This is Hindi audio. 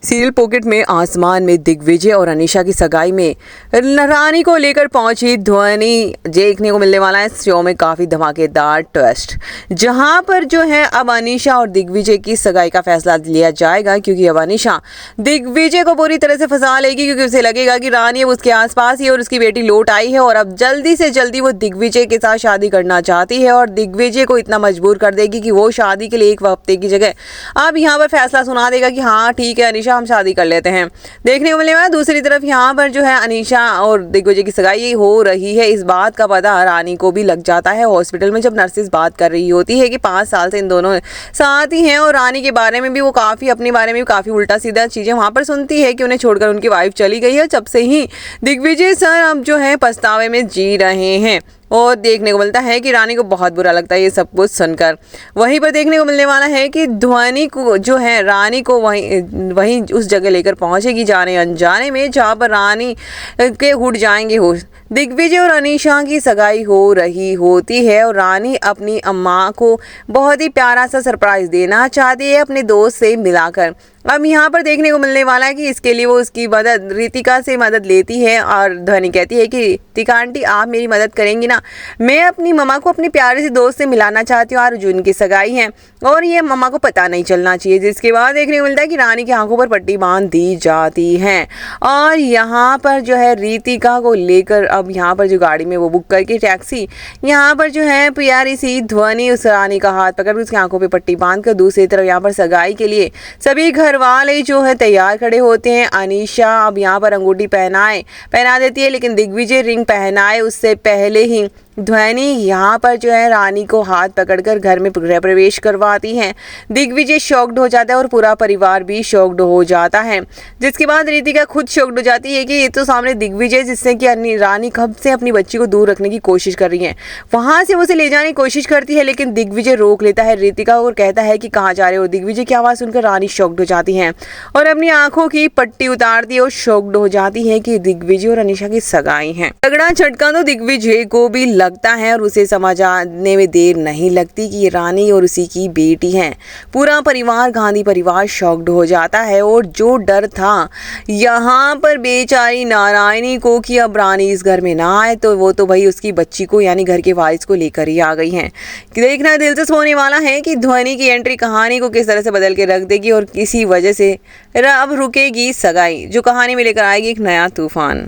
सीरियल पॉकेट में आसमान में दिग्विजय और अनीशा की सगाई में रानी को लेकर पहुंची ध्वनि। देखने को मिलने वाला है इस शो में काफी धमाकेदार ट्विस्ट, जहां पर जो है अब अनीशा और दिग्विजय की सगाई का फैसला लिया जाएगा, क्योंकि अब अनीशा दिग्विजय को पूरी तरह से फंसा लेगी, क्योंकि उसे लगेगा कि रानी अब उसके आसपास ही और उसकी बेटी लौट आई है और अब जल्दी से जल्दी वो दिग्विजय के साथ शादी करना चाहती है और दिग्विजय को इतना मजबूर कर देगी कि वो शादी के लिए एक हफ्ते की जगह अब यहाँ पर फैसला सुना देगा कि हाँ ठीक है अनीशा, हम शादी कर लेते हैं। देखने को मिलने वाला दूसरी तरफ यहाँ पर जो है अनीशा और दिग्विजय की सगाई हो रही है। इस बात का पता रानी को भी लग जाता है हॉस्पिटल में, जब नर्सेस बात कर रही होती है कि 5 साल से इन दोनों साथ ही हैं और रानी के बारे में भी वो काफ़ी अपने बारे में भी काफ़ी उल्टा सीधा चीज़ें वहाँ पर सुनती है कि उन्हें छोड़कर उनकी वाइफ चली गई है। जब से ही दिग्विजय सर अब जो है पछतावे में जी रहे हैं और देखने को मिलता है कि रानी को बहुत बुरा लगता है ये सब कुछ सुनकर। वहीं पर देखने को मिलने वाला है कि ध्वनि को जो है रानी को वहीं उस जगह लेकर पहुंचेगी जाने अनजाने में, जहाँ पर रानी के उठ जाएंगे होश। दिग्विजय और अनीशा की सगाई हो रही होती है और रानी अपनी अम्मा को बहुत ही प्यारा सा सरप्राइज देना चाहती है अपने दोस्त से मिलाकर। अब यहाँ पर देखने को मिलने वाला है कि इसके लिए वो उसकी मदद रितिका से मदद लेती है और ध्वनि कहती है कि रितिका आंटी आप मेरी मदद करेंगी ना, मैं अपनी मम्मा को अपने प्यारे से दोस्त से मिलाना चाहती हूँ और अर्जुन की सगाई है और ये मम्मा को पता नहीं चलना चाहिए। जिसके बाद देखने को मिलता है कि रानी की आंखों पर पट्टी बांध दी जाती है और यहाँ पर जो है रितिका को लेकर अब यहाँ पर जो गाड़ी में वो बुक करके टैक्सी यहाँ पर जो है प्यारी सी ध्वनि उस रानी का हाथ पकड़ उसकी आंखों पर पट्टी बांध कर दूसरी तरफ यहाँ पर सगाई के लिए सभी घर वाले जो है तैयार खड़े होते हैं। अनीशा अब यहाँ पर अंगूठी पहना देती है, लेकिन दिग्विजय रिंग पहनाए उससे पहले ही ध्वनि यहाँ पर जो है रानी को हाथ पकड़कर घर में गृह प्रवेश करवाती है। दिग्विजय शॉक्ड हो जाता है और पूरा परिवार भी शॉक्ड हो जाता है। जिसके बाद रितिका खुद शॉक्ड हो जाती है कि ये तो सामने दिग्विजय जिससे कि रानी कब से अपनी बच्ची को दूर रखने की कोशिश कर रही है, वहां से उसे ले जाने की कोशिश करती है, लेकिन दिग्विजय रोक लेता है रितिका और कहता है कि कहाँ जा रहे हो। दिग्विजय की आवाज़ सुनकर रानी शॉक्ड हो जाती है और अपनी आंखों की पट्टी उतारती है और शॉक्ड हो जाती है कि दिग्विजय और अनीशा की सगाई है। तगड़ा झटका तो दिग्विजय को भी लगता है और उसे समझ आने में देर नहीं लगती कि ये रानी और उसी की बेटी है। पूरा परिवार गांधी परिवार शॉक्ड हो जाता है और जो डर था यहाँ पर बेचारी नारायणी को कि अब रानी इस घर में ना आए, तो वो तो भाई उसकी बच्ची को यानी घर के वारिस को लेकर ही आ गई है। देखना दिलचस्प होने वाला है कि ध्वनि की एंट्री कहानी को किस तरह से बदल के रख देगी और किसी वजह से अब रुकेगी सगाई, जो कहानी में लेकर आएगी एक नया तूफान।